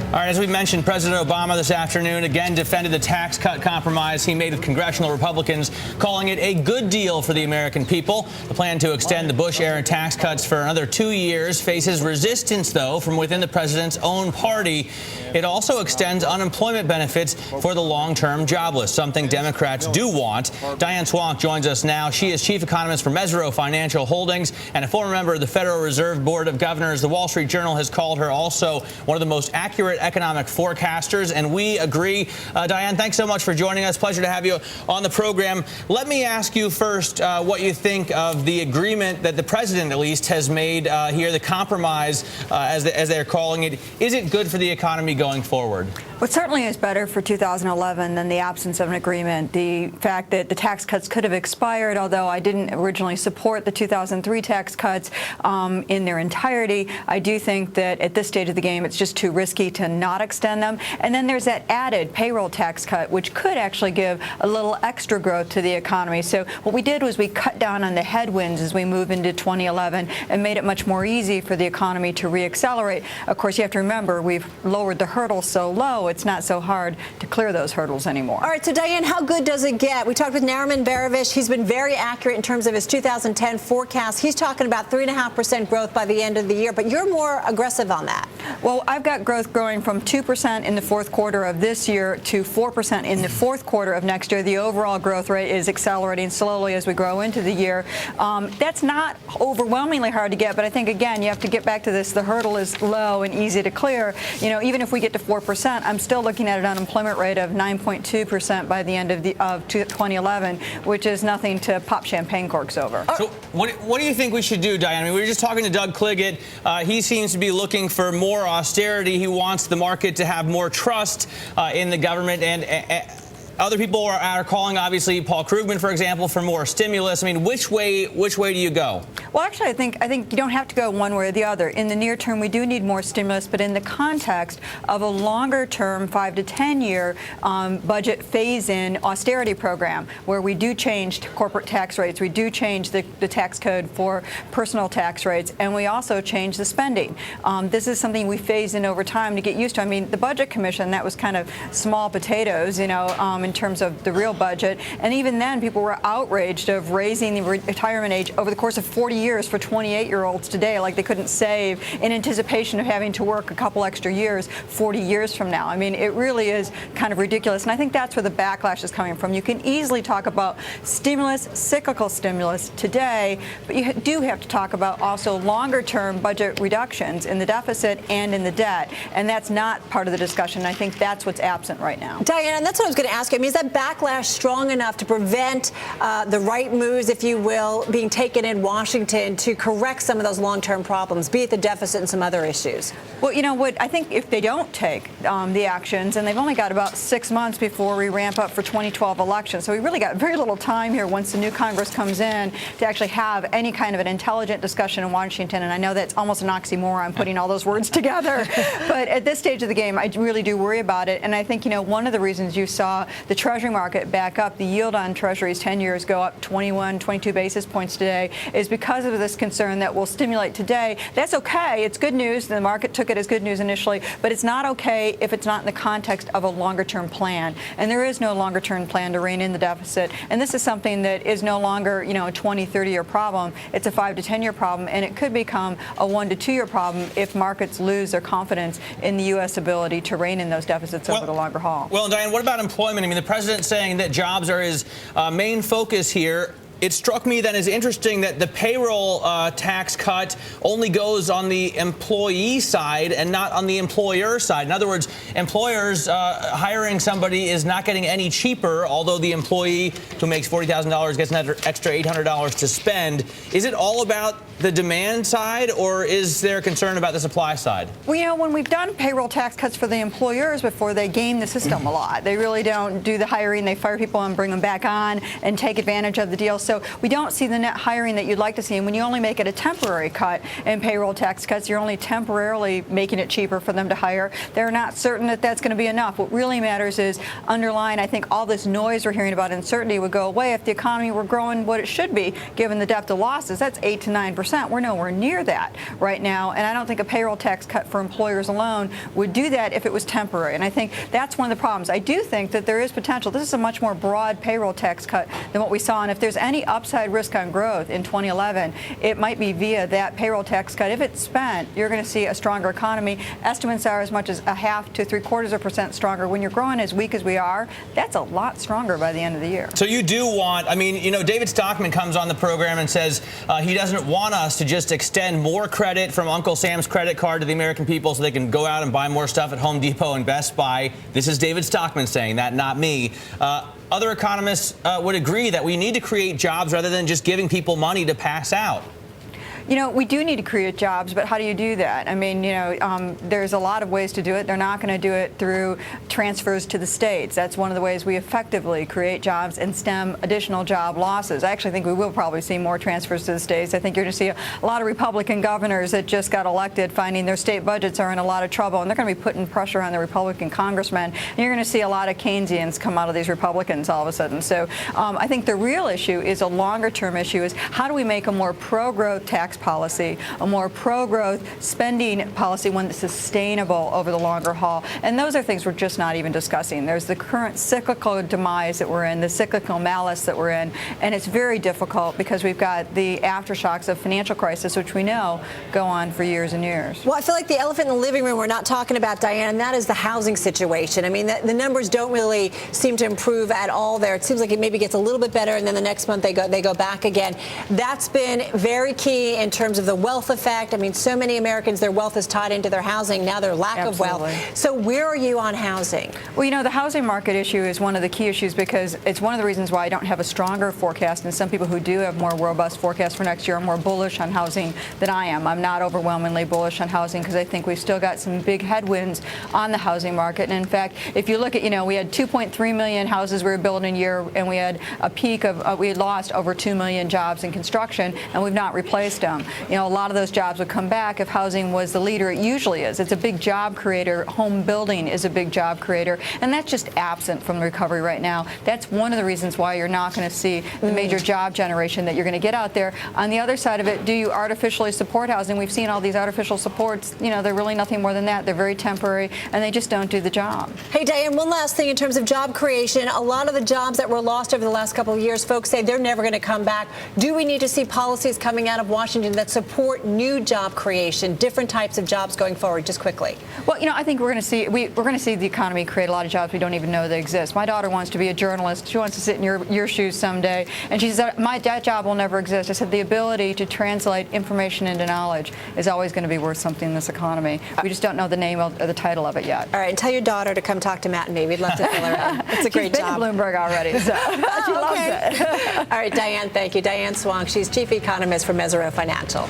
All right, as we mentioned, President Obama this afternoon again defended the tax cut compromise he made with congressional Republicans, calling it a good deal for the American people. The plan to extend the Bush-era tax cuts for another 2 years faces resistance, though, from within the president's own party. It also extends unemployment benefits for the long-term jobless, something Democrats do want. Diane Swonk joins us now. She is chief economist for Mesirow Financial Holdings and a former member of the Federal Reserve Board of Governors. The Wall Street Journal has called her also one of the most accurate economic forecasters, and we agree. Diane, thanks so much for joining us. Pleasure to have you on the program. Let me ask you first what you think of the agreement that the president, at least, has made here, the compromise, as they're calling it. Is it good for the economy going forward? Well, it certainly is better for 2011 than the absence of an agreement. The fact that the tax cuts could have expired, although I didn't originally support the 2003 tax cuts in their entirety, I do think that at this stage of the game, it's just too risky to not extend them. And then there's that added payroll tax cut, which could actually give a little extra growth to the economy. So what we did was we cut down on the headwinds as we move into 2011 and made it much more easy for the economy to reaccelerate. Of course, you have to remember, we've lowered the hurdle so low, it's not so hard to clear those hurdles anymore. All right, so Diane, how good does it get? We talked with Nariman Baravish. He's been very accurate in terms of his 2010 forecast. He's talking about 3.5% growth by the end of the year, but you're more aggressive on that. Well, I've got growth growing from 2% in the fourth quarter of this year to 4% in the fourth quarter of next year. The overall growth rate is accelerating slowly as we grow into the year. That's not overwhelmingly hard to get, but I think, again, you have to get back to this. The hurdle is low and easy to clear. You know, even if we get to 4%, I'm still looking at an unemployment rate of 9.2% by the end of 2011, which is nothing to pop champagne corks over. So what do you think we should do, Diane? I mean, we were just talking to Doug Cliggott. He seems to be looking for more austerity. He wants the market to have more trust in the government, and other people are calling, obviously, Paul Krugman, for example, for more stimulus. I mean, which way do you go? Well, actually, I think you don't have to go one way or the other. In the near term, we do need more stimulus, but in the context of a longer-term 5 to 10-year budget phase-in austerity program, where we do change corporate tax rates, we do change the tax code for personal tax rates, and we also change the spending. This is something we phase in over time to get used to. I mean, the Budget Commission, that was kind of small potatoes, you know, in terms of the real budget. And even then, people were outraged of raising the retirement age over the course of 40 years for 28-year-olds today, like they couldn't save in anticipation of having to work a couple extra years 40 years from now. I mean, it really is kind of ridiculous. And I think that's where the backlash is coming from. You can easily talk about stimulus, cyclical stimulus today, but you do have to talk about also longer-term budget reductions in the deficit and in the debt. And that's not part of the discussion. I think that's what's absent right now. Diane, that's what I was going to ask you. I mean, is that backlash strong enough to prevent the right moves, if you will, being taken in Washington to correct some of those long-term problems, be it the deficit and some other issues? Well, you know what? I think if they don't take the actions, and they've only got about 6 months before we ramp up for 2012 elections, so we really got very little time here once the new Congress comes in to actually have any kind of an intelligent discussion in Washington. And I know that's almost an oxymoron putting all those words together, but at this stage of the game, I really do worry about it. And I think, you know, one of the reasons you saw the Treasury market back up, the yield on Treasuries 10 years go up 21, 22 basis points today, is because of this concern that will stimulate today. That's okay. It's good news. The market took it as good news initially, but it's not okay if it's not in the context of a longer-term plan. And there is no longer-term plan to rein in the deficit. And this is something that is no longer, you know, a 20, 30-year problem. It's a 5 to 10-year problem, and it could become a 1 to 2 year problem if markets lose their confidence in the U.S. ability to rein in those deficits over the longer haul. Well, Diane, what about employment? I mean, the president saying that jobs are his main focus here. It struck me then as interesting that the payroll tax cut only goes on the employee side and not on the employer side. In other words, employers hiring somebody is not getting any cheaper, although the employee who makes $40,000 gets another extra $800 to spend. Is it all about the demand side, or is there concern about the supply side? Well, you know, when we've done payroll tax cuts for the employers before, they game the system a lot. They really don't do the hiring. They fire people and bring them back on and take advantage of the deal. So we don't see the net hiring that you'd like to see. And when you only make it a temporary cut in payroll tax cuts, you're only temporarily making it cheaper for them to hire. They're not certain that that's going to be enough. What really matters is underlying, I think all this noise we're hearing about uncertainty would go away if the economy were growing what it should be, given the depth of losses. That's 8 to 9%. We're nowhere near that right now. And I don't think a payroll tax cut for employers alone would do that if it was temporary. And I think that's one of the problems. I do think that there is potential. This is a much more broad payroll tax cut than what we saw. And if there's any upside risk on growth in 2011, it might be via that payroll tax cut. If it's spent, you're going to see a stronger economy. Estimates are as much as 0.5 to 0.75% stronger. When you're growing as weak as we are, that's a lot stronger by the end of the year. So you do want, I mean, you know, David Stockman comes on the program and says he doesn't want us to just extend more credit from Uncle Sam's credit card to the American people so they can go out and buy more stuff at Home Depot and Best Buy. This is David Stockman saying that, not me. Other economists would agree that we need to create jobs rather than just giving people money to pass out. You know, we do need to create jobs, but how do you do that? I mean, you know, there's a lot of ways to do it. They're not going to do it through transfers to the states. That's one of the ways we effectively create jobs and stem additional job losses. I actually think we will probably see more transfers to the states. I think you're going to see a lot of Republican governors that just got elected finding their state budgets are in a lot of trouble, and they're going to be putting pressure on the Republican congressmen. And you're going to see a lot of Keynesians come out of these Republicans all of a sudden. So I think the real issue is a longer-term issue is how do we make a more pro-growth tax policy, a more pro-growth spending policy, one that's sustainable over the longer haul. And those are things we're just not even discussing. There's the current cyclical demise that we're in, the cyclical malice that we're in, and it's very difficult because we've got the aftershocks of financial crisis, which we know go on for years and years. Well, I feel like the elephant in the living room we're not talking about, Diane, and that is the housing situation. I mean, the numbers don't really seem to improve at all there. It seems like it maybe gets a little bit better, and then the next month they go back again. That's been very key in terms of the wealth effect. I mean, so many Americans, their wealth is tied into their housing, now their lack of wealth. So where are you on housing? Well, you know, the housing market issue is one of the key issues because it's one of the reasons why I don't have a stronger forecast, and some people who do have more robust forecasts for next year are more bullish on housing than I am. I'm not overwhelmingly bullish on housing because I think we've still got some big headwinds on the housing market. And in fact, if you look at, you know, we had 2.3 million houses we were building a year, and we had a peak of, we had lost over 2 million jobs in construction, and we've not replaced them. You know, a lot of those jobs would come back if housing was the leader it usually is. It's a big job creator. Home building is a big job creator, and that's just absent from the recovery right now. That's one of the reasons why you're not going to see the major job generation that you're going to get out there. On the other side of it, do you artificially support housing? We've seen all these artificial supports. You know, they're really nothing more than that. They're very temporary, and they just don't do the job. Hey, Diane, one last thing in terms of job creation. A lot of the jobs that were lost over the last couple of years, folks say they're never going to come back. Do we need to see policies coming out of Washington that support new job creation, different types of jobs going forward? Just quickly. Well, you know, I think we're going to see the economy create a lot of jobs we don't even know they exist. My daughter wants to be a journalist. She wants to sit in your shoes someday, and she said that job will never exist. I said the ability to translate information into knowledge is always going to be worth something in this economy. We just don't know the name or the title of it yet. All right, and tell your daughter to come talk to Matt and me. We'd love to fill her out. It's a great job. She's been to Bloomberg already, so she loves it. All right, Diane, thank you. Diane Swonk, she's chief economist for Mesirow Financial.